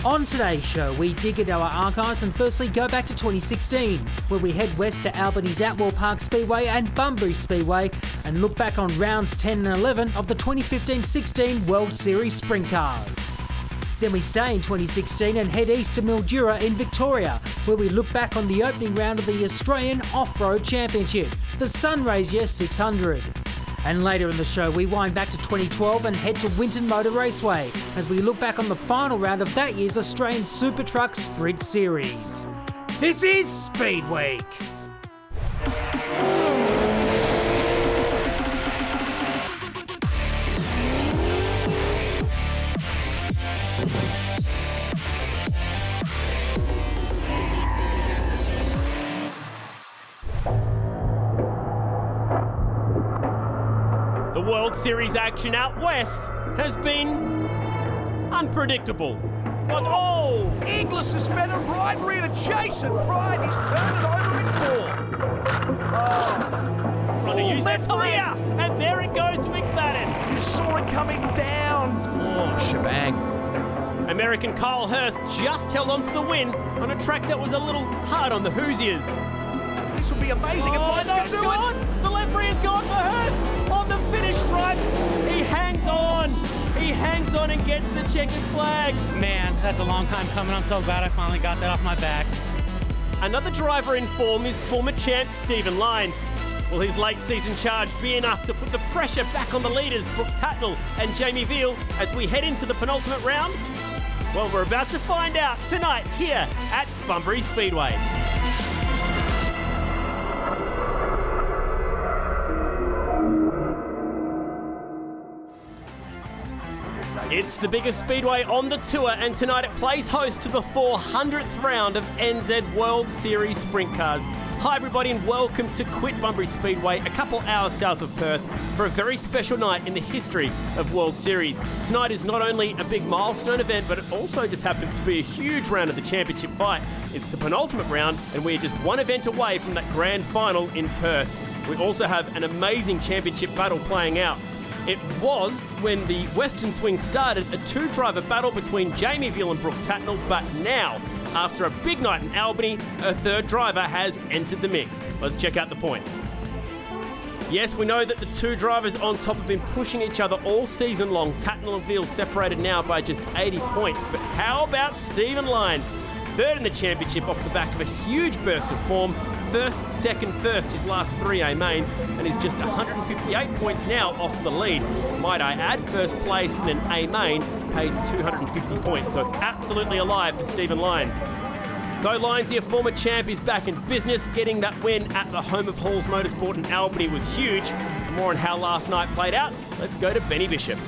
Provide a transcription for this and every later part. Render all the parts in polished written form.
On today's show, we dig into our archives and firstly go back to 2016, where we head west to Albany's Attwell Park Speedway and Bunbury Speedway and look back on rounds 10 and 11 of the 2015-16 World Series Sprintcars. Then we stay in 2016 and head east to Mildura in Victoria, where we look back on the opening round of the Australian Off-Road Championship, the Sunraysia 600. And later in the show, we wind back to 2012 and head to Winton Motor Raceway as we look back on the final round of that year's Australian Super Truck Sprint Series. This is Speedweek. The World Series action out west has been unpredictable. But Inglis has fed it right rear to Jason Pride. He's turned it over in four. Runner used their tires, and there it goes for McFadden. You saw it coming down. Shebang. American Kyle Hurst just held on to the win on a track that was a little hard on the Hoosiers. This will be amazing if Lions can do it. The left rear is gone for Hurst on the finish stripe. He hangs on. He hangs on and gets the checkered flag. Man, that's a long time coming. I'm so glad I finally got that off my back. Another driver in form is former champ Stephen Lyons. Will his late season charge be enough to put the pressure back on the leaders Brooke Tatnell and Jamie Veal as we head into the penultimate round? Well, we're about to find out tonight here at Bunbury Speedway. It's the biggest speedway on the tour, and tonight it plays host to the 400th round of NZ World Series Sprint Cars. Hi everybody and welcome to Quit Bunbury Speedway, a couple hours south of Perth, for a very special night in the history of World Series. Tonight is not only a big milestone event, but it also just happens to be a huge round of the championship fight. It's the penultimate round, and we're just one event away from that grand final in Perth. We also have an amazing championship battle playing out. It was, when the Western Swing started, a two-driver battle between Jamie Veal and Brooke Tatnell, but now, after a big night in Albany, a third driver has entered the mix. Let's check out the points. Yes, we know that the two drivers on top have been pushing each other all season long. Tatnell and Veal separated now by just 80 points, but how about Stephen Lyons? Third in the championship off the back of a huge burst of form. First, second, first his last three A mains, and is just 158 points now off the lead. Might I add, first place in an A main pays 250 points, so it's absolutely alive for Stephen Lyons. So Lyons, here, former champ, is back in business. Getting that win at the home of Halls Motorsport in Albany was huge. For more on how last night played out, let's go to Benny Bishop.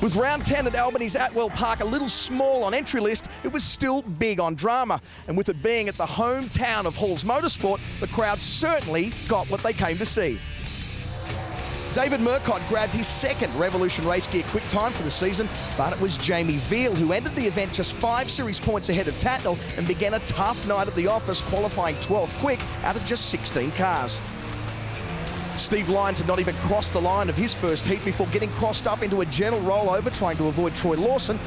With round 10 at Albany's Attwell Park a little small on entry list, it was still big on drama. And with it being at the hometown of Halls Motorsport, the crowd certainly got what they came to see. David Murcott grabbed his second Revolution Race Gear quick time for the season, but it was Jamie Veal who ended the event just 5 series points ahead of Tatnell and began a tough night at the office, qualifying 12th quick out of just 16 cars. Steve Lyons had not even crossed the line of his first heat before getting crossed up into a gentle rollover trying to avoid Troy Lawson,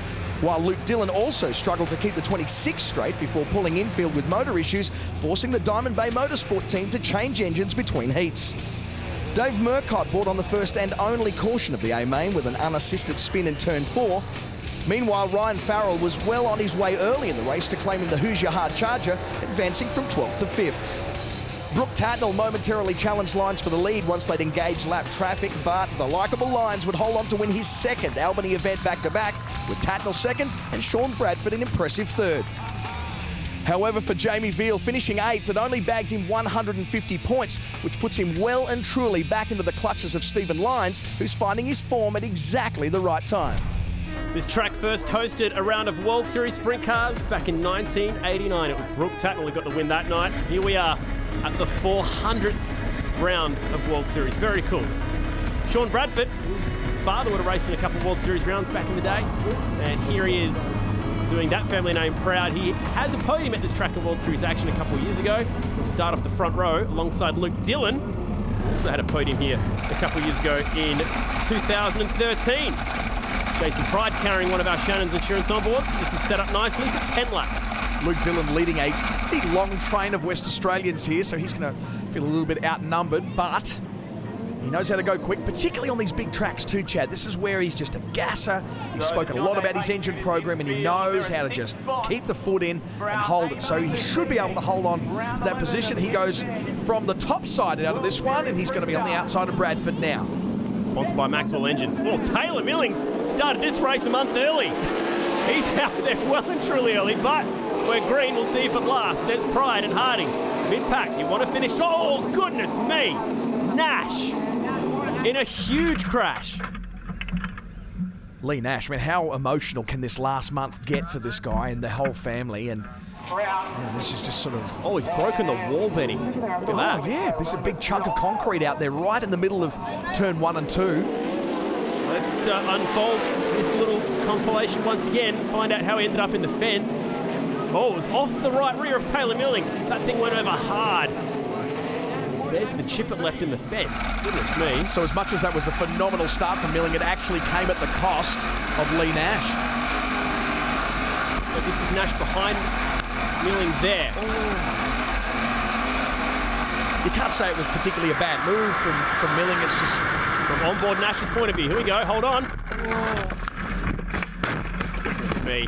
while Luke Dillon also struggled to keep the 26 straight before pulling infield with motor issues, forcing the Diamond Bay Motorsport team to change engines between heats. Dave Murcott brought on the first and only caution of the A-main with an unassisted spin in turn 4. Meanwhile, Ryan Farrell was well on his way early in the race to claiming the Hoosier Hard Charger, advancing from 12th to 5th. Brooke Tatnell momentarily challenged Lyons for the lead once they'd engaged lap traffic, but the likeable Lyons would hold on to win his second Albany event back-to-back, with Tatnell second and Sean Bradford an impressive third. However, for Jamie Veal, finishing 8th, it only bagged him 150 points, which puts him well and truly back into the clutches of Stephen Lyons, who's finding his form at exactly the right time. This track first hosted a round of World Series Sprint Cars back in 1989. It was Brooke Tatnell who got the win that night. Here we are at the 400th round of World Series. Very cool. Sean Bradford, his father would have raced in a couple of World Series rounds back in the day, and here he is doing that family name proud. He has a podium at this track of World Series action a couple of years ago. He'll start off the front row alongside Luke Dillon. Also had a podium here a couple of years ago in 2013. Jason Pride carrying one of our Shannon's insurance onboards. This is set up nicely for 10 laps. Luke Dillon leading a pretty long train of West Australians here, so he's going to feel a little bit outnumbered, but he knows how to go quick, particularly on these big tracks too, Chad. This is where he's just a gasser. He's spoken a lot about his engine program, and he knows how to just keep the foot in and hold it. So he should be able to hold on to that position. He goes from the top side out of this one, and he's going to be on the outside of Bradford now. Sponsored by Maxwell Engines. Oh, Taylor Millings started this race a month early. He's out there well and truly early, but we're green. We'll see if it lasts. There's Pride and Harding. Mid-pack, you want to finish? Oh, goodness me. Nash in a huge crash. Lee Nash, I mean, how emotional can this last month get for this guy and the whole family? And this is just sort of... Oh, he's broken the wall, Benny. Look at that. Oh, yeah, there's a big chunk of concrete out there right in the middle of turn 1 and 2. Let's unfold this little compilation once again, find out how he ended up in the fence. Oh, it was off the right rear of Taylor Milling. That thing went over hard. There's the chip it left in the fence. Goodness me. So as much as that was a phenomenal start for Milling, it actually came at the cost of Lee Nash. So this is Nash behind Milling there. You can't say it was particularly a bad move from Milling. It's just... From onboard Nash's point of view. Here we go. Hold on. Goodness me.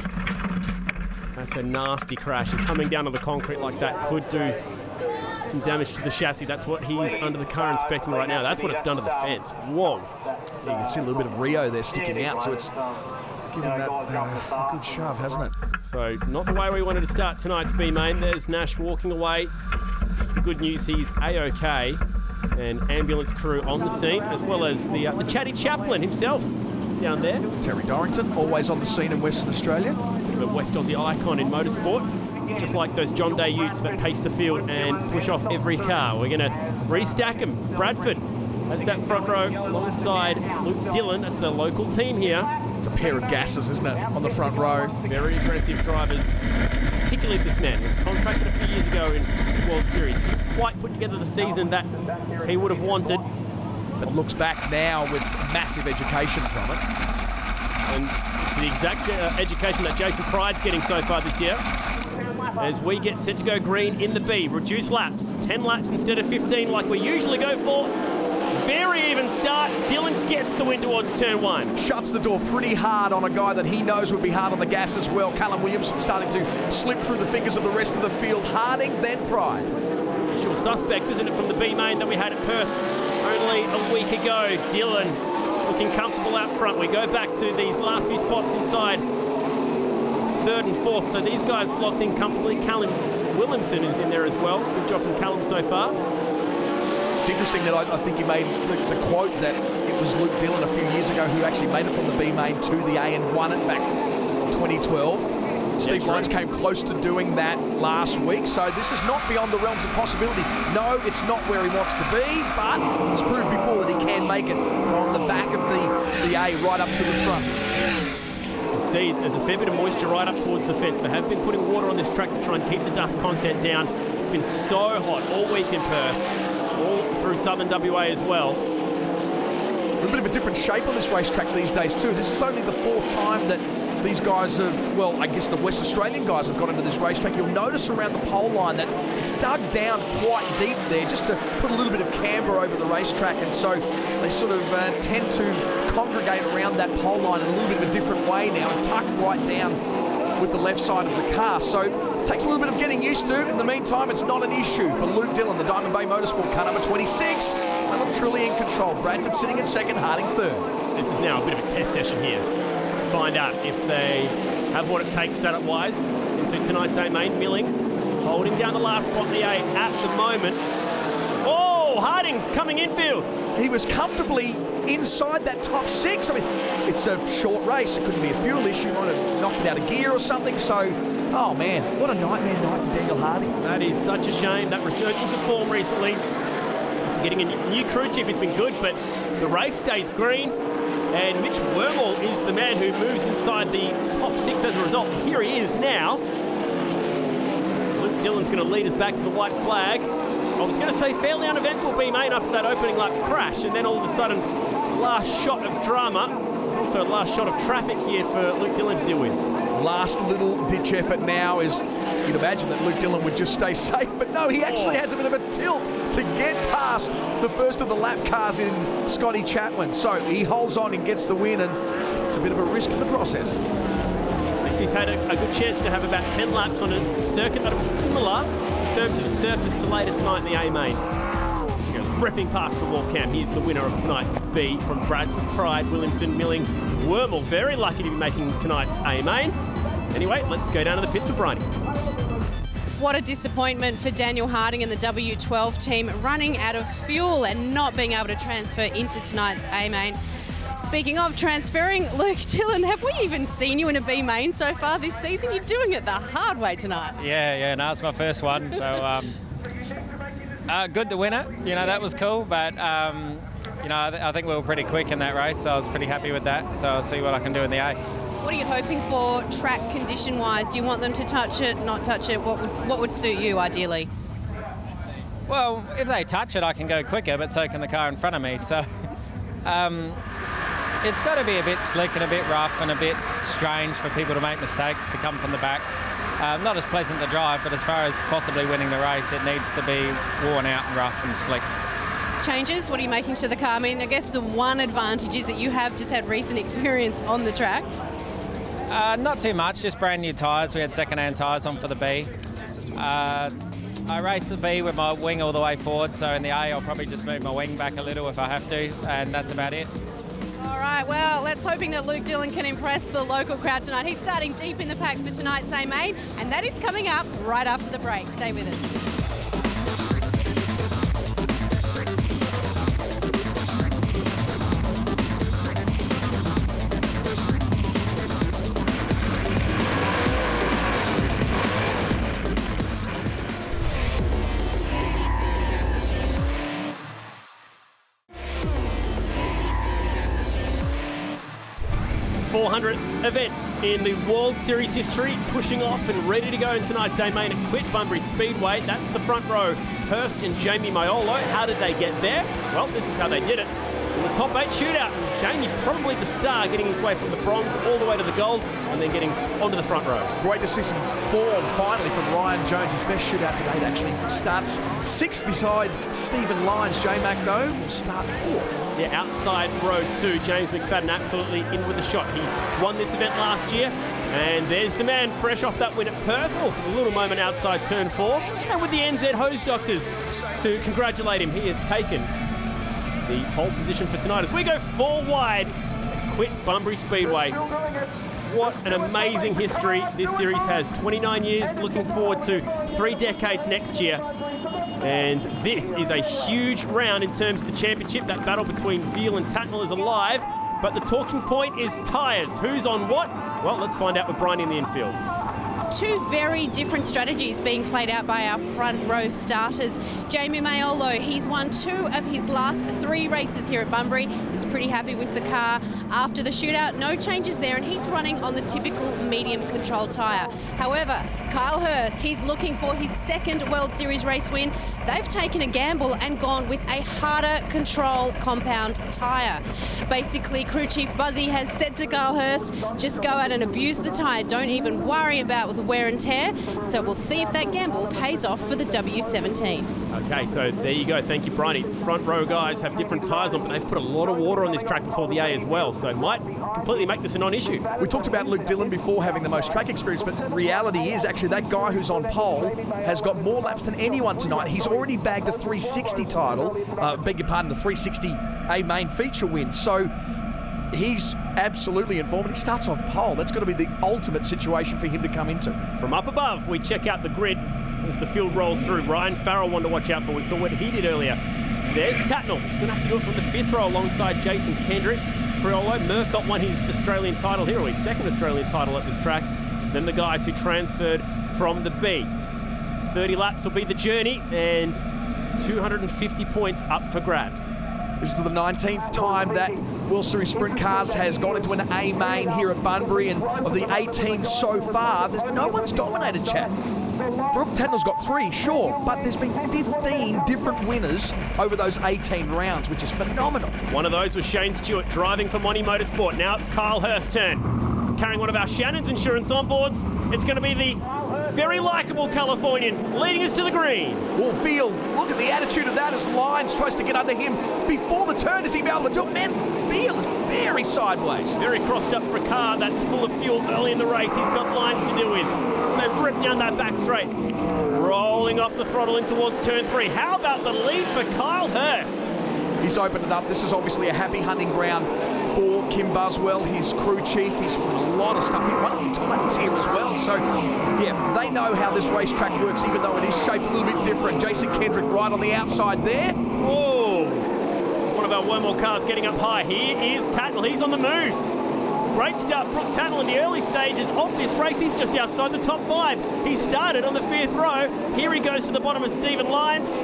That's a nasty crash. And coming down to the concrete like that could do some damage to the chassis. That's what he's under the car inspecting right now. That's what it's done to the fence. Whoa. You can see a little bit of Rio there sticking out, so it's giving that a good shove, hasn't it? So not the way we wanted to start tonight's B-main. There's Nash walking away. Just the good news, he's A-OK. And ambulance crew on the scene, as well as the chatty chaplain himself down there. Terry Dorrington, always on the scene in Western Australia. The West Aussie icon in motorsport. Just like those John Day utes that pace the field and push off every car. We're going to restack them. Bradford has that front row alongside Luke Dillon. It's a local team here. It's a pair of gases, isn't it, on the front row? Very aggressive drivers, particularly this man. Was contracted a few years ago in the World Series. Didn't quite put together the season that he would have wanted. But looks back now with massive education from it. And it's the exact education that Jason Pride's getting so far this year. As we get set to go green in the B. Reduce laps. 10 laps instead of 15 like we usually go for. Very even start. Dillon gets the win towards turn 1. Shuts the door pretty hard on a guy that he knows would be hard on the gas as well. Callum Williamson starting to slip through the fingers of the rest of the field. Harding, then Pride. Usual suspects, isn't it, from the B main that we had at Perth only a week ago. Dillon looking comfortable out front. We go back to these last few spots inside. It's 3rd and 4th, so these guys locked in comfortably. Callum Williamson is in there as well. Good job from Callum so far. It's interesting that I think you made the quote that it was Luke Dillon a few years ago who actually made it from the B main to the A and won it back in 2012. Steve Lyons came close to doing that last week, so this is not beyond the realms of possibility. No, it's not where he wants to be, but he's proved before that he can make it from the back of the A right up to the front. You can see there's a fair bit of moisture right up towards the fence. They have been putting water on this track to try and keep the dust content down. It's been so hot all week in Perth, all through southern WA as well. A little bit of a different shape on this racetrack these days too. This is only the 4th time that these guys have, well, I guess the West Australian guys have got into this racetrack. You'll notice around the pole line that it's dug down quite deep there just to put a little bit of camber over the racetrack, and so they sort of tend to congregate around that pole line in a little bit of a different way now and tuck right down with the left side of the car. So it takes a little bit of getting used to. In the meantime, it's not an issue for Luke Dillon, the Diamond Bay Motorsport car number 26. And truly in control. Bradford sitting in 2nd, Harding 3rd. This is now a bit of a test session here. Find out if they have what it takes setup-wise into tonight's A main. Milling holding down the last spot in the A at the moment. Oh, Harding's coming infield. He was comfortably inside that top 6. I mean, it's a short race. It couldn't be a fuel issue. Might have knocked it out of gear or something. So, oh man, what a nightmare night for Daniel Harding. That is such a shame. That resurgence of form recently. After getting a new crew chief, it's been good, but the race stays green. And Mitch Wormall is the man who moves inside the top 6 as a result. Here he is now. Luke Dillon's going to lead us back to the white flag. I was going to say fairly uneventful B main after that opening lap crash, and then all of a sudden, last shot of drama. There's also a last shot of traffic here for Luke Dillon to deal with. Last little ditch effort now is, you'd imagine that Luke Dillon would just stay safe, but no, he actually has a bit of a tilt to get past the first of the lap cars in Scotty Chatwin. So he holds on and gets the win, and it's a bit of a risk in the process. At least he's had a good chance to have about 10 laps on a circuit that was similar in terms of its surface to later tonight in the A-Main. Ripping past the wall cam, here's the winner of tonight's B from Bradford, Pride, Williamson, Milling, Wormel. Very lucky to be making tonight's A-Main. Anyway, let's go down to the pits with Bryony. What a disappointment for Daniel Harding and the W12 team, running out of fuel and not being able to transfer into tonight's A-Main. Speaking of transferring, Luke Dillon, have we even seen you in a B-Main so far this season? You're doing it the hard way tonight. Yeah, no, it's my first one, so good to win it. That was cool, but I think we were pretty quick in that race, so I was pretty happy with that. So I'll see what I can do in the A. What are you hoping for track condition-wise? Do you want them to touch it, not touch it? What would suit you ideally? Well, if they touch it, I can go quicker, but so can the car in front of me. So it's got to be a bit slick and a bit rough and a bit strange for people to make mistakes to come from the back. Not as pleasant to drive, but as far as possibly winning the race, it needs to be worn out and rough and slick. Changes? What are you making to the car? I mean, I guess the one advantage is that you have just had recent experience on the track. Not too much, just brand new tyres. We had second-hand tyres on for the B. I raced the B with my wing all the way forward, so in the A I'll probably just move my wing back a little if I have to, and that's about it. All right, well, let's hoping that Luke Dillon can impress the local crowd tonight. He's starting deep in the pack for tonight's A-Main, and that is coming up right after the break. Stay with us. 400th event in the World Series history, pushing off and ready to go in tonight's A-Main at Quit Bunbury Speedway. That's the front row, Hurst and Jamie Maiolo. How did they get there? Well, this is how they did it. In the top 8 shootout, and Jamie probably the star, getting his way from the bronze all the way to the gold and then getting onto the front row. Great to see some form finally from Ryan Jones. His best shootout to date actually starts 6th beside Stephen Lyons. J-Mac though will start 4th. Yeah, outside row 2, James McFadden absolutely in with a shot. He won this event last year, and there's the man fresh off that win at Perth. Oh, a little moment outside turn 4, and with the NZ Hose Doctors to congratulate him, he has taken the pole position for tonight as we go 4 wide at Quit Bunbury Speedway. What an amazing history this series has. 29 years, looking forward to 3 decades next year. And this is a huge round in terms of the championship. That battle between Veal and Attwell is alive, but the talking point is tyres. Who's on what? Well, let's find out with Brian in the infield. 2 very different strategies being played out by our front row starters. Jamie Maiolo, he's won 2 of his last 3 races here at Bunbury. He's pretty happy with the car after the shootout. No changes there, and he's running on the typical medium control tyre. However, Kyle Hurst, he's looking for his 2nd World Series race win. They've taken a gamble and gone with a harder control compound tyre. Basically, crew chief Buzzy has said to Kyle Hurst, just go out and abuse the tyre. Don't even worry about the wear and tear. So we'll see if that gamble pays off for the W17. Okay, so there you go. Thank you, Bryony. Front row guys have different tyres on, but they've put a lot of water on this track before the A as well, so it might completely make this a non-issue. We talked about Luke Dillon before having the most track experience, but reality is actually that guy who's on pole has got more laps than anyone tonight. He's already bagged a 360 title, beg your pardon, a 360 A-Main feature win. So he's absolutely in form, and he starts off pole. That's got to be the ultimate situation for him to come into. From up above, we check out the grid as the field rolls through. Ryan Farrell, one to watch out for. We saw what he did earlier. There's Tatnall. He's going to have to do it from the 5th row alongside Jason Kendrick. Criollo, Murcott won his Australian title here, or his 2nd Australian title at this track. Then the guys who transferred from the B. 30 laps will be the journey, and 250 points up for grabs. This is the 19th time that World Series Sprintcars has gone into an A-Main here at Bunbury, and of the 18 so far, no one's dominated, Chad. Brooke Tatnall's got 3, sure, but there's been 15 different winners over those 18 rounds, which is phenomenal. One of those was Shane Stewart driving for Monty Motorsport. Now it's Kyle Hurst's turn. Carrying one of our Shannon's insurance onboards. It's going to be the very likeable Californian leading us to the green. Well, Field, look at the attitude of that as Lyons tries to get under him before the turn. Is he be able to do it? Man, Field is very sideways. Very crossed up for a car that's full of fuel early in the race. He's got lines to deal with. So they rip down that back straight. Rolling off the throttle in towards turn 3. How about the lead for Kyle Hurst? He's opened it up. This is obviously a happy hunting ground for Kim Buswell, his crew chief. He's won a lot of stuff here. One of the titles here as well. So, yeah, they know how this racetrack works, even though it is shaped a little bit different. Jason Kendrick right on the outside there. Whoa! It's one of our Wormhole cars getting up high. Here is Tatnall. He's on the move. Great start, Brooke Tatnall in the early stages of this race. He's just outside the top 5. He started on the 5th row. Here he goes to the bottom of Stephen Lyons.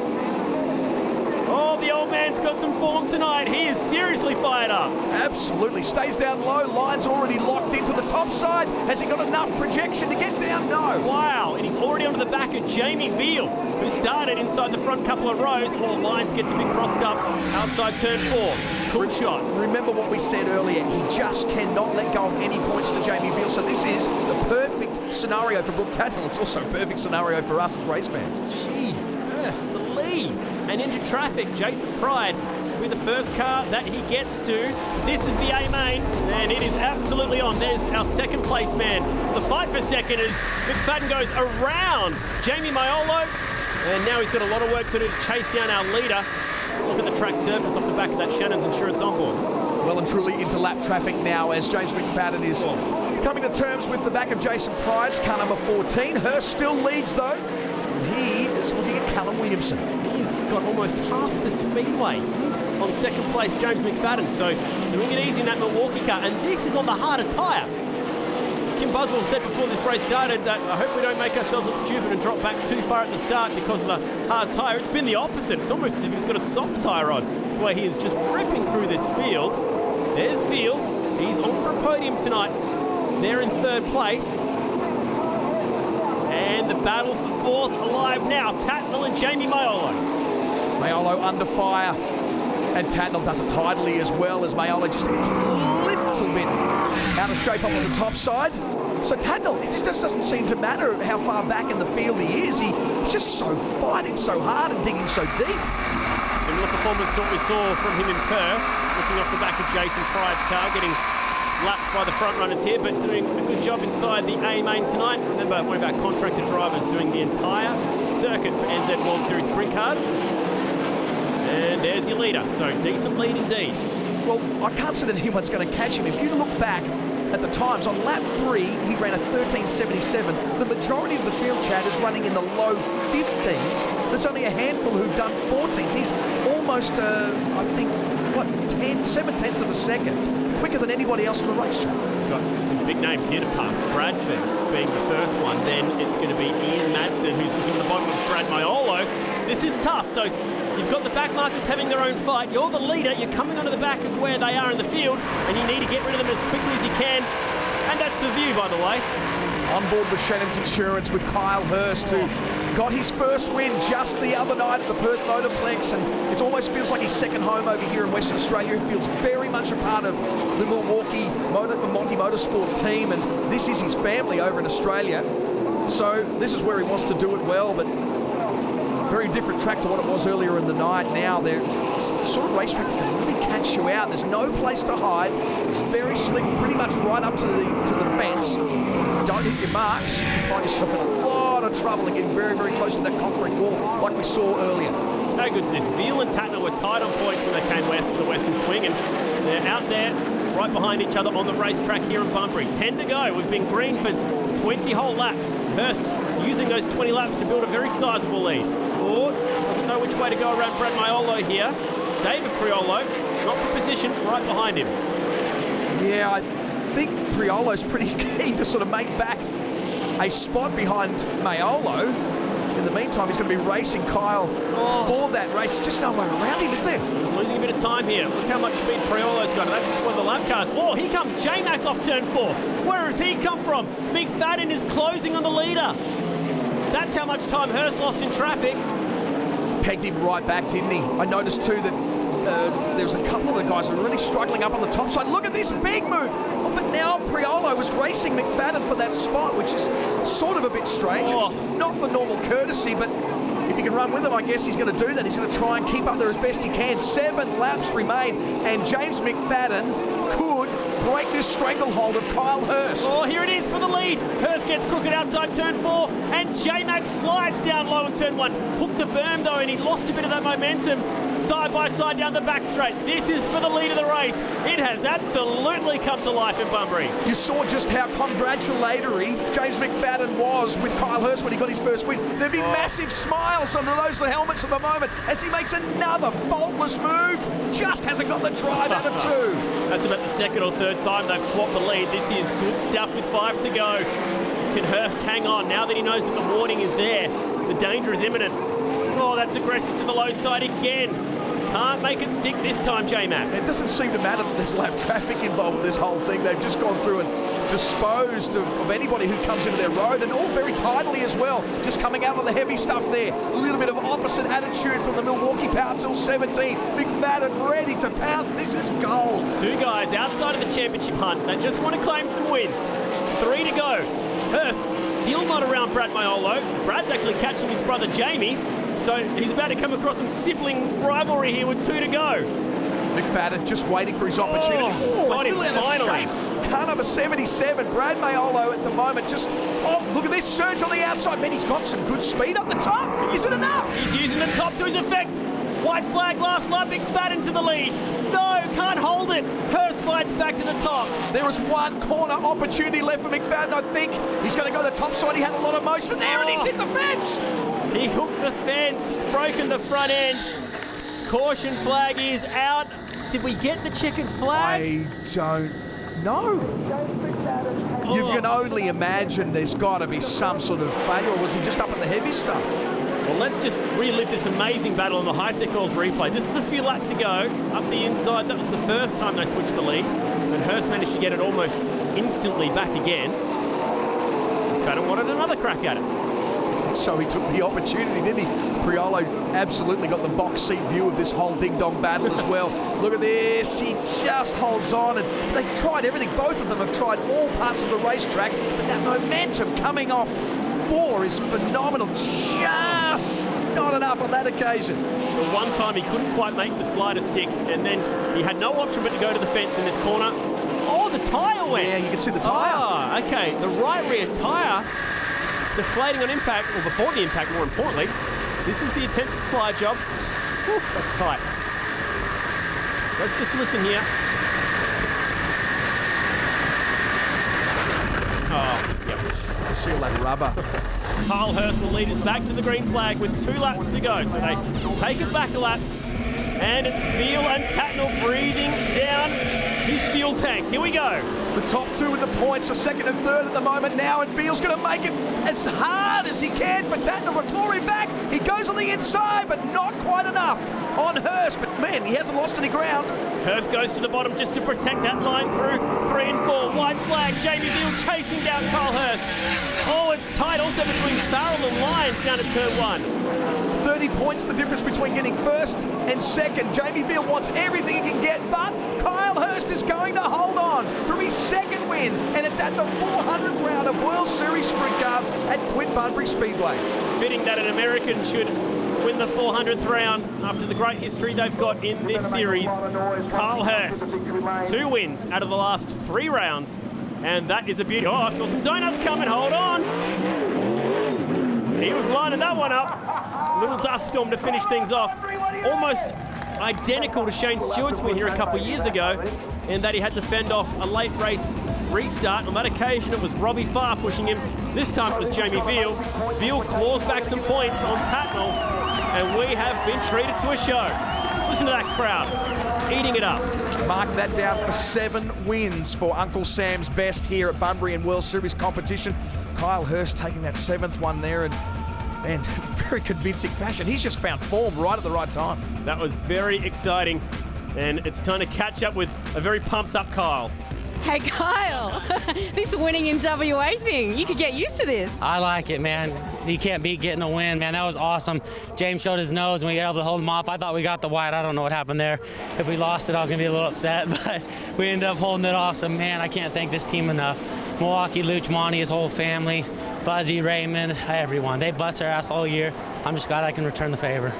Oh, the old man's got some form tonight. He is seriously fired up. Absolutely. Stays down low. Lyons already locked into the top side. Has he got enough projection to get down? No. Wow. And he's already onto the back of Jamie Veal, who started inside the front couple of rows. Oh, Lyons gets a bit crossed up outside turn 4. Cool shot. Remember what we said earlier. He just cannot let go of any points to Jamie Veal. So this is the perfect scenario for Brooke Tatnall. It's also a perfect scenario for us as race fans. Jeez, Hurst, the lead. And into traffic, Jason Pride with the first car that he gets to. This is the A main, and it is absolutely on. There's our second place man. The fight for second as McFadden goes around Jamie Maiolo, and now he's got a lot of work to do to chase down our leader. Look at the track surface off the back of that Shannon's insurance onboard. Well and truly into lap traffic now as James McFadden is coming to terms with the back of Jason Pride's car number 14. Hurst still leads though. He is looking at Callum Williamson. He's got almost half the speedway on second place, James McFadden. So doing it easy in that Milwaukee car, and this is on the harder tyre. Kim Buswell said before this race started that I hope we don't make ourselves look stupid and drop back too far at the start because of the hard tyre. It's been the opposite. It's almost as if he's got a soft tyre on, the way he is just ripping through this field. There's Veal. He's on for a podium tonight. They're in 3rd place. And the battle for 4th alive now. Tatnall and Jamie Maiolo. Maiolo under fire. And Tatnall does it tidily as well as Maiolo just gets a little bit out of shape up on the top side. So Tatnall, it just doesn't seem to matter how far back in the field he is. He's just so fighting so hard and digging so deep. Similar performance to what we saw from him in Perth. Looking off the back of Jason Pride's car, getting lapped by the front runners here, but doing a good job inside the A main tonight. Remember, one of our contractor drivers doing the entire circuit for NZ World Series Sprintcars. And there's your leader, so decent lead indeed. Well, I can't say that anyone's going to catch him. If you look back at the times, on lap 3, he ran a 13.77. The majority of the field, Chad, is running in the low 15s. There's only a handful who've done 14s. He's almost, I think, 7/10 of a second quicker than anybody else on the racetrack. He's got some big names here to pass. Bradford being the first one. Then it's going to be Ian Madsen, who's looking at the bottom of Brad Maiolo. This is tough. So you've got the back markers having their own fight. You're the leader. You're coming onto the back of where they are in the field, and you need to get rid of them as quickly as you can. And that's the view, by the way. On board with Shannon's Insurance with Kyle Hurst, who got his first win just the other night at the Perth Motorplex, and it almost feels like his second home over here in Western Australia. He feels very much a part of the Milwaukee Monty Motorsport team, and this is his family over in Australia. So this is where he wants to do it well, but very different track to what it was earlier in the night. Now it's the sort of racetrack that can really catch you out. There's no place to hide. It's very slick, pretty much right up to the fence. Don't hit your marks, you can find yourself in a lot of trouble and getting very, very close to that concrete wall like we saw earlier. How good's this? Veal and Tatnall were tied on points when they came west for the Western Swing, and they're out there right behind each other on the racetrack here in Bunbury. 10 to go. We've been green for 20 whole laps. Hurst using those 20 laps to build a very sizable lead. Lord doesn't know which way to go around Brad Maiolo here. David Priolo, not for position, right behind him. Yeah, I think Priolo's pretty keen to sort of make back a spot behind Maiolo. In the meantime, he's going to be racing Kyle for that race. There's just no way around him, is there? He's losing a bit of time here. Look how much speed Priolo's got. That's one of the lap cars. Oh, here comes J-Mac off turn 4. Where has he come from? McFadden is closing on the leader. That's how much time Hurst lost in traffic. Pegged him right back, didn't he? I noticed too that there was a couple of the guys who were really struggling up on the top side. Look at this big move. Oh, but now Priolo was racing McFadden for that spot, which is sort of a bit strange. Oh. It's not the normal courtesy, but if he can run with him, I guess he's going to do that. He's going to try and keep up there as best he can. 7 laps remain, and James McFadden could break this stranglehold of Kyle Hurst. Oh, here it is for the lead. Hurst gets crooked outside turn 4, and J-Mac slides down low in turn 1. Hooked the berm though, and he lost a bit of that momentum. Side by side down the back straight. This is for the lead of the race. It has absolutely come to life in Bunbury. You saw just how congratulatory James McFadden was with Kyle Hurst when he got his first win. There'd be massive smiles under those helmets at the moment as he makes another faultless move. Just hasn't got the drive out of 2. That's about the second or third time they've swapped the lead. This is good stuff with 5 to go. Can Hurst hang on now that he knows that the warning is there? The danger is imminent. Oh, that's aggressive to the low side again. Can't make it stick this time, J-Mac. It doesn't seem to matter that there's lap traffic involved with this whole thing. They've just gone through and disposed of anybody who comes into their road, and all very tidily as well. Just coming out on the heavy stuff there. A little bit of opposite attitude from the Milwaukee Power Tool 17. McFadden ready to pounce. This is gold. 2 guys outside of the championship hunt that just want to claim some wins. 3 to go. Hurst still not around Brad Maiolo. Brad's actually catching his brother Jamie. So he's about to come across some sibling rivalry here with 2 to go. McFadden just waiting for his opportunity. Got him finally. Car number 77, Brad Maiolo at the moment just... Oh, look at this surge on the outside. Man, he's got some good speed up the top. Is it enough? He's using the top to his effect. White flag last lap, McFadden to the lead. No, can't hold it. Hurst fights back to the top. There is 1 corner opportunity left for McFadden, I think. He's going to go to the top side. He had a lot of motion there, and he's hit the fence. He hooked the fence. It's broken the front end. Caution flag is out. Did we get the checkered flag? I don't know. You can only imagine there's got to be some sort of failure. Or was he just up at the heavy stuff? Well, let's just relive this amazing battle on the High-Tech Oils replay. This is a few laps ago, up the inside. That was the first time they switched the lead. And Hurst managed to get it almost instantly back again. McFadden wanted another crack at it. So he took the opportunity, didn't he? Priolo absolutely got the box seat view of this whole big dog battle as well. Look at this. He just holds on, and they've tried everything. Both of them have tried all parts of the racetrack, but that momentum coming off 4 is phenomenal. Just not enough on that occasion. The one time he couldn't quite make the slider stick, and then he had no option but to go to the fence in this corner. Oh, the tyre went. Yeah, you can see the tyre. Ah, okay. The right rear tyre deflating on impact, or before the impact, more importantly. This is the attempted slide job. Oof, that's tight. Let's just listen here. Oh, yep. To seal that rubber. Kyle Hurst will lead us back to the green flag with 2 laps to go. So they take it back a lap. And it's Veal and Tatnell breathing down his fuel tank. Here we go. The top 2 with the points, the second and third at the moment now, and Veal's going to make it as hard as he can for Tatnell to claw him back. He goes on the inside, but not quite enough on Hurst. But man, he hasn't lost any ground. Hurst goes to the bottom just to protect that line through 3 and 4. White flag, Jamie Veal chasing down Kyle Hurst. Oh, it's tight also between Farrell and Lyons down at turn 1. 30 points the difference between getting first and second. Jamie Veal wants everything he can get, but Kyle Hurst is going to hold on for his second win, and it's at the 400th round of World Series Sprintcars at Bunbury Speedway. Fitting that an American should win the 400th round after the great history they've got in this series. Kyle Hurst, 2 wins out of the last 3 rounds, and that is a beauty. Oh, I feel some donuts coming. Hold on. He was lining that one up. Little dust storm to finish things off. Almost identical to Shane Stewart's win here a couple of years ago, in that he had to fend off a late race restart. On that occasion, it was Robbie Farr pushing him. This time it was Jamie Veal. Veal claws back some points on Tatnell, and we have been treated to a show. Listen to that crowd, eating it up. Mark that down for 7 wins for Uncle Sam's best here at Bunbury in World Series competition. Kyle Hurst taking that 7th one there, and very convincing fashion. He's just found form right at the right time. That was very exciting, and it's time to catch up with a very pumped up Kyle. Hey, Kyle, this winning in WA thing, you could get used to this. I like it, man. You can't beat getting a win, man. That was awesome. James showed his nose and we were able to hold him off. I thought we got the white. I don't know what happened there. If we lost it, I was going to be a little upset, but we ended up holding it off. So, man, I can't thank this team enough. Milwaukee, Luch, Monty, his whole family, Buzzy, Raymond, everyone. They bust their ass all year. I'm just glad I can return the favor.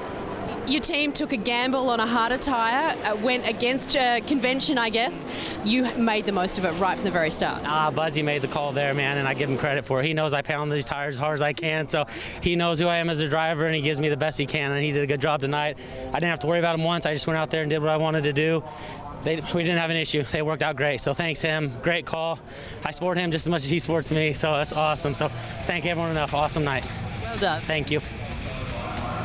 Your team took a gamble on a harder tyre, went against convention, I guess. You made the most of it right from the very start. Buzzy made the call there, man, and I give him credit for it. He knows I pound these tires as hard as I can, so he knows who I am as a driver, and he gives me the best he can, and he did a good job tonight. I didn't have to worry about him once. I just went out there and did what I wanted to do. We didn't have an issue. They worked out great, so thanks him. Great call. I support him just as much as he supports me, so that's awesome. So thank everyone enough. Awesome night. Well done. Thank you.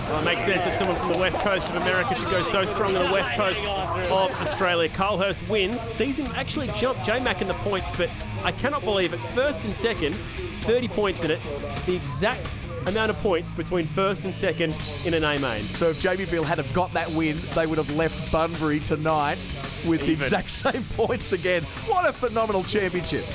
Well, it makes sense that someone from the west coast of America should go so strong on the west coast of Australia. Carl Hurst wins, sees him actually jump J-Mac in the points, but I cannot believe it. First and second, 30 points in it. The exact amount of points between first and second in an A-main. So if Jamesville had have got that win, they would have left Bunbury tonight with the exact same points again. What a phenomenal championship.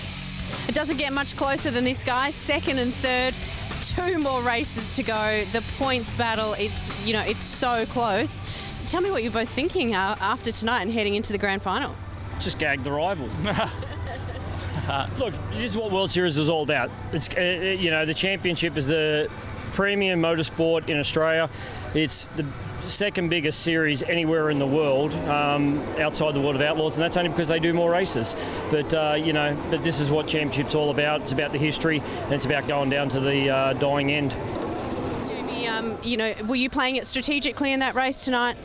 It doesn't get much closer than this, guys. Second and third, 2 more races to go. The points battle, it's so close. Tell me what you're both thinking after tonight and heading into the grand final. Just gagged the rival. Look, this is what World Series is all about. It's the championship is the premium motorsport in Australia. It's the second biggest series anywhere in the world outside the world of outlaws, and that's only because they do more races. But but this is what championship's all about. It's about the history, and it's about going down to the dying end. Jamie, were you playing it strategically in that race tonight?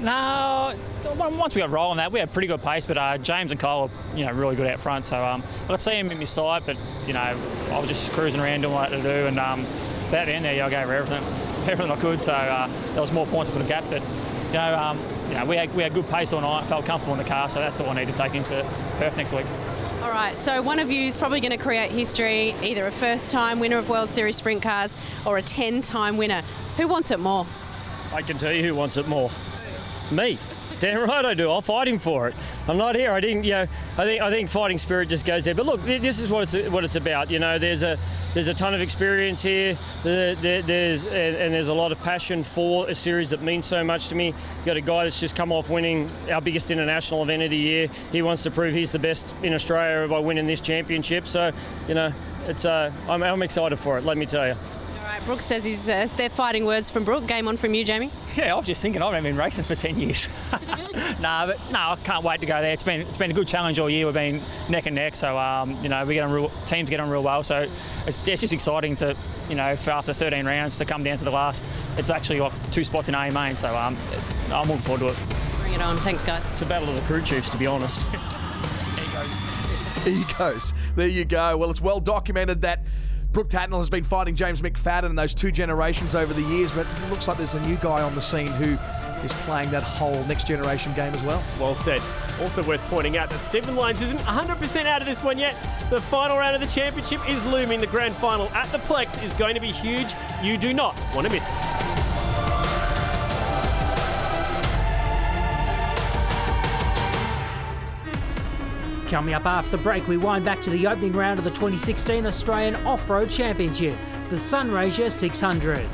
No, once we got rolling that, we had pretty good pace, but James and Cole were really good out front. So I could see him in my sight, but I was just cruising around doing what I had to do, and about the end there, I gave everything I could. So there was more points I could have got, but we had good pace all night. Felt comfortable in the car, so that's all I need to take into Perth next week. All right, so one of you is probably going to create history, either a first-time winner of World Series Sprint Cars or a 10-time winner. Who wants it more? I can tell you who wants it more. Me. Damn right I do. I'll fight him for it. I'm not here. I think fighting spirit just goes there. But look, this is what it's about. There's a ton of experience here. There's a lot of passion for a series that means so much to me. You've got a guy that's just come off winning our biggest international event of the year. He wants to prove he's the best in Australia by winning this championship. So, I'm excited for it. Let me tell you. Brooke says they're fighting words from Brooke. Game on from you, Jamie. Yeah, I was just thinking I've been racing for 10 years. I can't wait to go there. It's been a good challenge all year. We've been neck and neck, so teams get on real well. So it's just exciting to for after 13 rounds to come down to the last. It's actually like 2 spots in A main, so I'm looking forward to it. Bring it on. Thanks, guys. It's a battle of the crew chiefs, to be honest. Egos. There you go. Well, it's well documented that Brooke Tatnell has been fighting James McFadden in those 2 generations over the years, but it looks like there's a new guy on the scene who is playing that whole next generation game as well. Well said. Also worth pointing out that Stephen Lyons isn't 100% out of this one yet. The final round of the championship is looming. The grand final at the Plex is going to be huge. You do not want to miss it. Coming up after the break, we wind back to the opening round of the 2016 Australian Off-Road Championship, the Sunraysia 600.